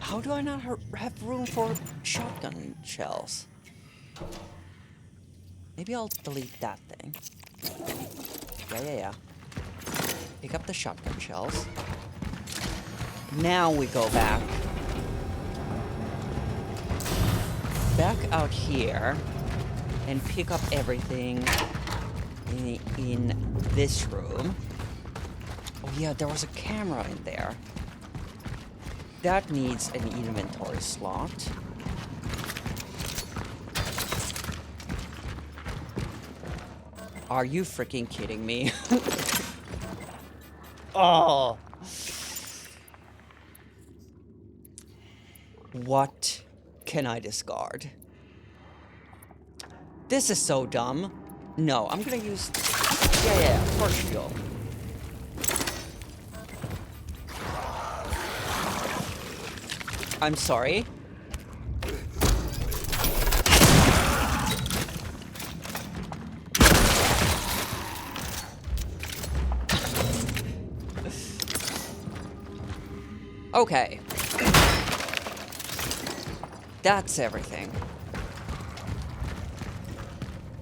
How do I not have room for shotgun shells? Maybe I'll delete that thing. Yeah. Pick up the shotgun shells. Now we go back out here and pick up everything in this room. Oh yeah, there was a camera in there. That needs an inventory slot. Are you freaking kidding me? Oh. What can I discard? This is so dumb. No, I'm gonna use... Yeah, torch fuel. I'm sorry. Okay. That's everything.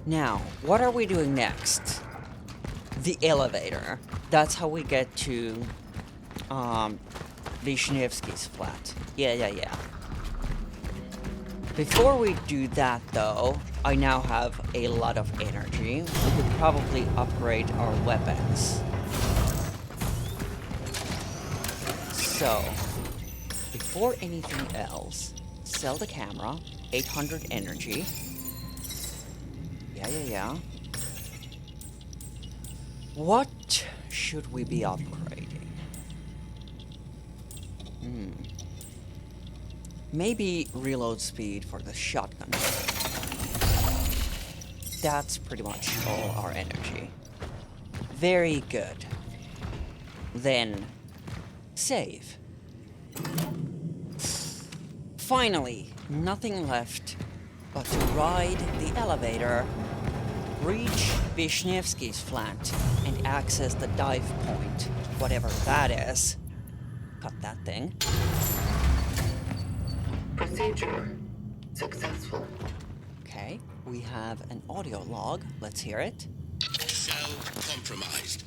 Now, what are we doing next? The elevator. That's how we get to, Vishnevsky's flat. Yeah. Before we do that, though, I now have a lot of energy. We could probably upgrade our weapons. So, before anything else, sell the camera, 800 energy. Yeah. What should we be upgrading? Maybe reload speed for the shotgun. That's pretty much all our energy. Very good. Then, save. Finally, nothing left but to ride the elevator, reach Vishnevsky's flat, and access the dive point, whatever that is. Cut that thing. Procedure successful. Okay, we have an audio log. Let's hear it. Cell compromised.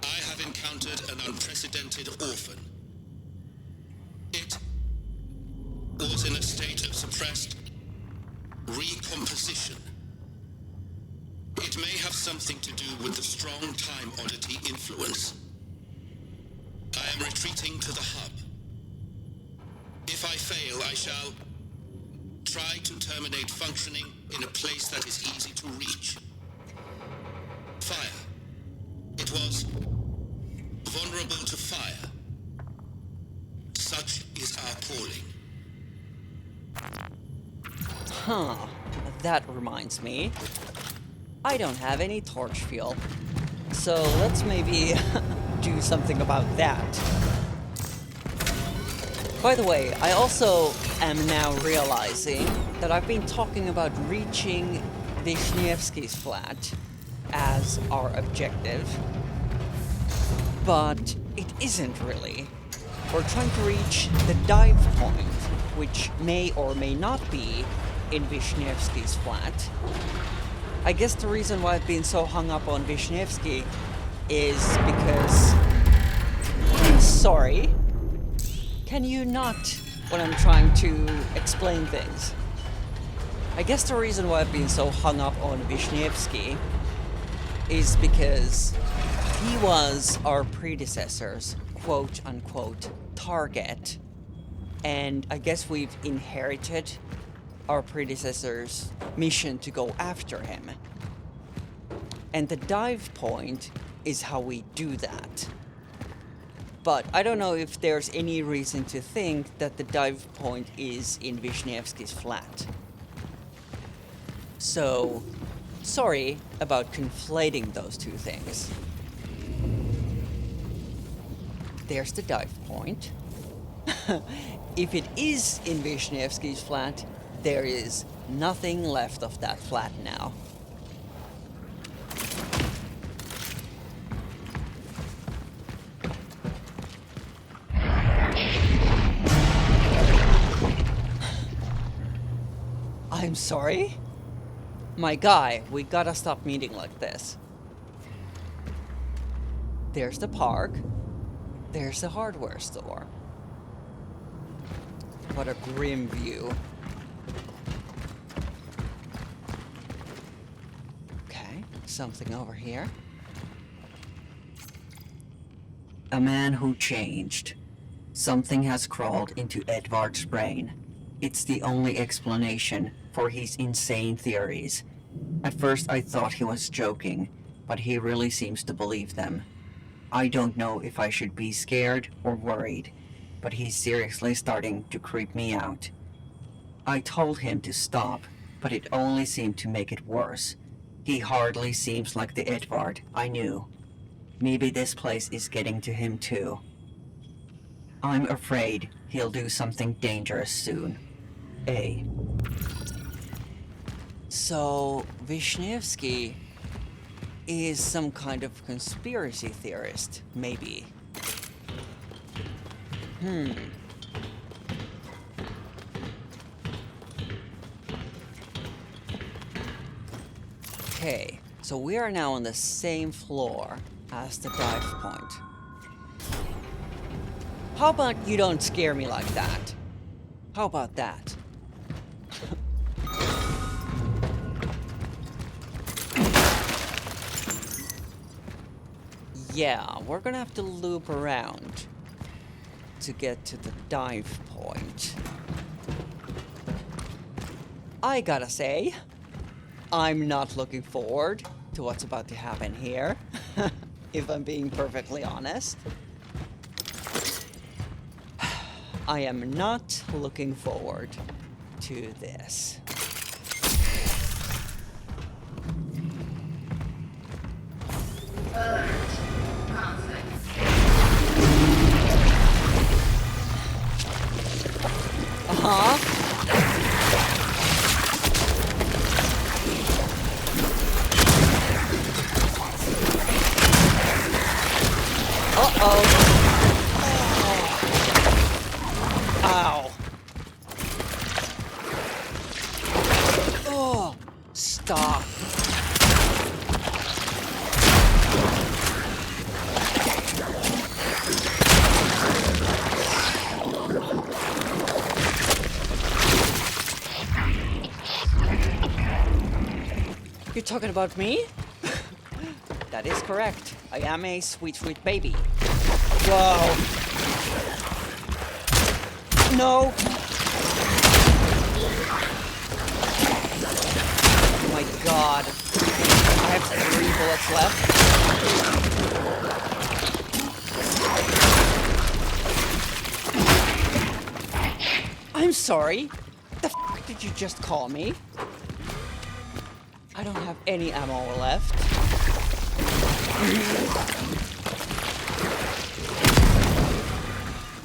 I have encountered an unprecedented orphan. It was in a state of suppressed recomposition. It may have something to do with the strong time oddity influence. I am retreating to the hub. If I fail, I shall try to terminate functioning in a place that is easy to reach. Fire. It was vulnerable to fire. Such is our calling. Huh. That reminds me. I don't have any torch fuel. So let's maybe do something about that. By the way, I also am now realizing that I've been talking about reaching Vishnevsky's flat as our objective. But it isn't really. We're trying to reach the dive point, which may or may not be in Vishnevsky's flat. I guess the reason why I've been so hung up on Vishnevsky is because... I'm sorry. Can you not when I'm trying to explain things? I guess the reason why I've been so hung up on Vishnevsky is because he was our predecessor's quote-unquote target, and I guess we've inherited our predecessor's mission to go after him. And the dive point is how we do that. But I don't know if there's any reason to think that the dive point is in Vishnevsky's flat. So, sorry about conflating those two things. There's the dive point. If it is in Vishnevsky's flat, there is nothing left of that flat now. I'm sorry? My guy, we gotta stop meeting like this. There's the park. There's the hardware store. What a grim view. Okay, something over here. A man who changed. Something has crawled into Edvard's brain. It's the only explanation for his insane theories. At first I thought he was joking, but he really seems to believe them. I don't know if I should be scared or worried, but he's seriously starting to creep me out. I told him to stop, but it only seemed to make it worse. He hardly seems like the Edvard I knew. Maybe this place is getting to him too. I'm afraid he'll do something dangerous soon. A. So, Wisniewski is some kind of conspiracy theorist, maybe. Okay, so we are now on the same floor as the dive point. How about you don't scare me like that? How about that? Yeah, we're gonna have to loop around to get to the dive point. I gotta say, I'm not looking forward to what's about to happen here, if I'm being perfectly honest. I am not looking forward to this. Alert. Conflict. Uh-huh. Uh-oh. Ow. Oh, stop. You're talking about me? That is correct. I am a sweet, sweet baby. Whoa. No. Oh my god. I have 3 bullets left. I'm sorry. The f did you just call me? I don't have any ammo left.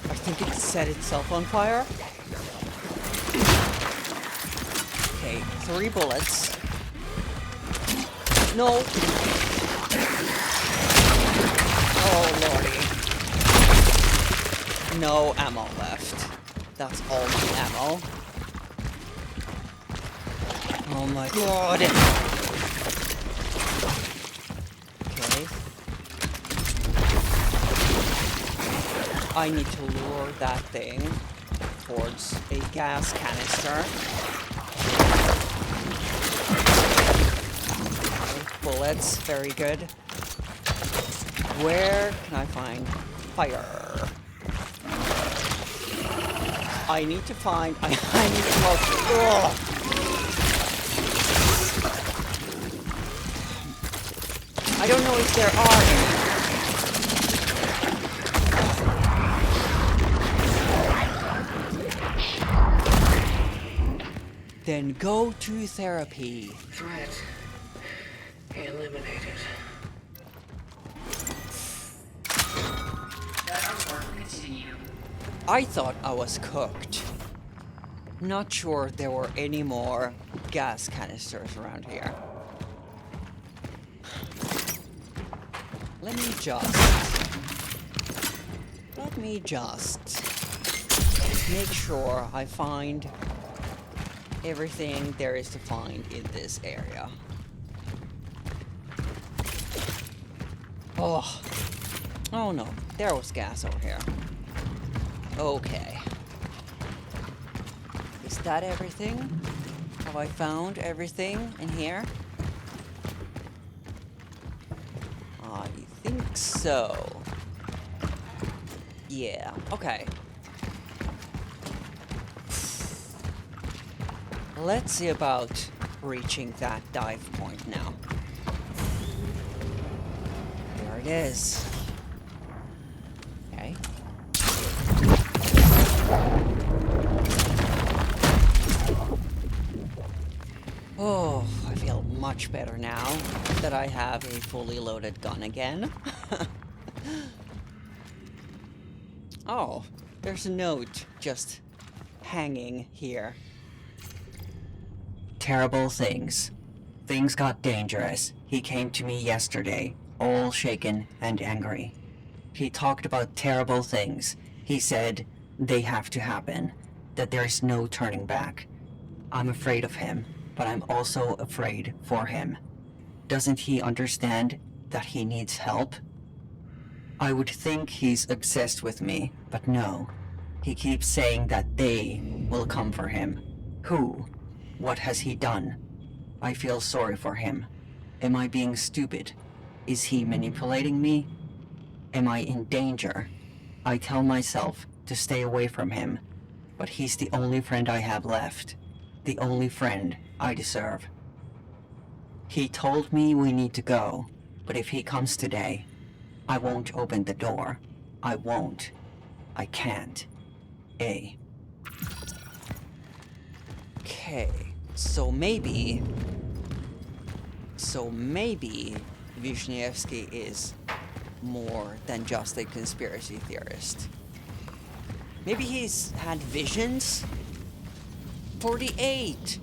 I think it set itself on fire. Okay, 3 bullets. No. Oh lordy. No ammo left. That's all my ammo. Oh my god. Okay. I need to lure that thing towards a gas canister. Okay, bullets, very good. Where can I find fire? I need to find... I need to smoke. Ugh. I don't know if there are any. Then go to therapy. Threat eliminated. Better work continue. I thought I was cooked. Not sure there were any more gas canisters around here. Let me just make sure I find everything there is to find in this area. Oh no, there was gas over here. Okay. Is that everything? Have I found everything in here? I think so. Yeah, okay. Let's see about reaching that dive point now. There it is. Okay. much better now that I have a fully loaded gun again. Oh, there's a note just hanging here. Terrible things. Things got dangerous. He came to me yesterday, all shaken and angry. He talked about terrible things. He said they have to happen, that there's no turning back. I'm afraid of him, but I'm also afraid for him. Doesn't he understand that he needs help? I would think he's obsessed with me, but no. He keeps saying that they will come for him. Who? What has he done? I feel sorry for him. Am I being stupid? Is he manipulating me? Am I in danger? I tell myself to stay away from him, but he's the only friend I have left. The only friend I deserve. He told me we need to go, but if he comes today, I won't open the door. I won't. I can't. A. Okay, so maybe Wisniewski is more than just a conspiracy theorist. Maybe he's had visions? 48!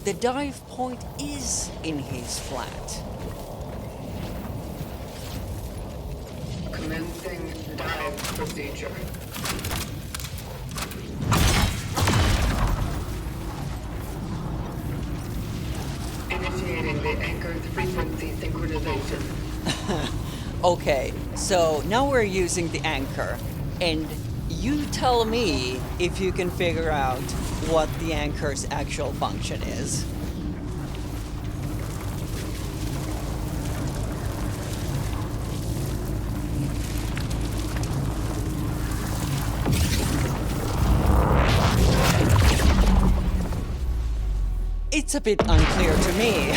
The dive point is in his flat. Commencing dive procedure. Initiating the anchored frequency synchronization. Okay, so now we're using the anchor, and you tell me if you can figure out what the anchor's actual function is. It's a bit unclear to me.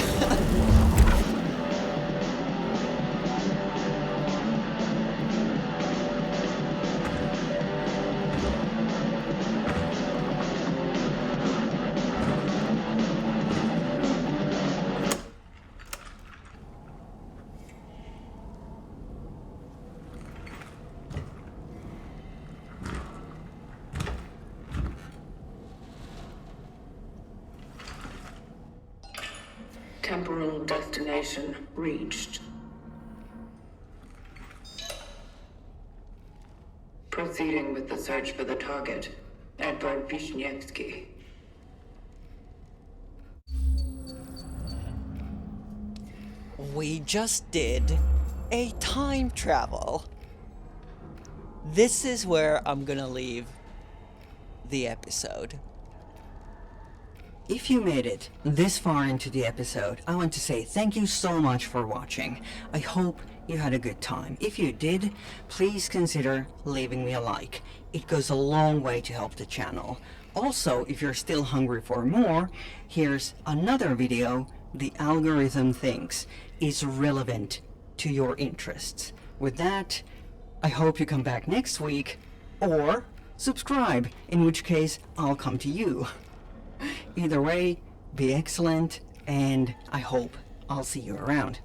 Temporal destination reached. Proceeding with the search for the target, Edward Wisniewski. We just did a time travel. This is where I'm gonna leave the episode. If you made it this far into the episode, I want to say thank you so much for watching. I hope you had a good time. If you did, please consider leaving me a like. It goes a long way to help the channel. Also, if you're still hungry for more, here's another video the algorithm thinks is relevant to your interests. With that, I hope you come back next week, or subscribe, in which case I'll come to you. Either way, be excellent, and I hope I'll see you around.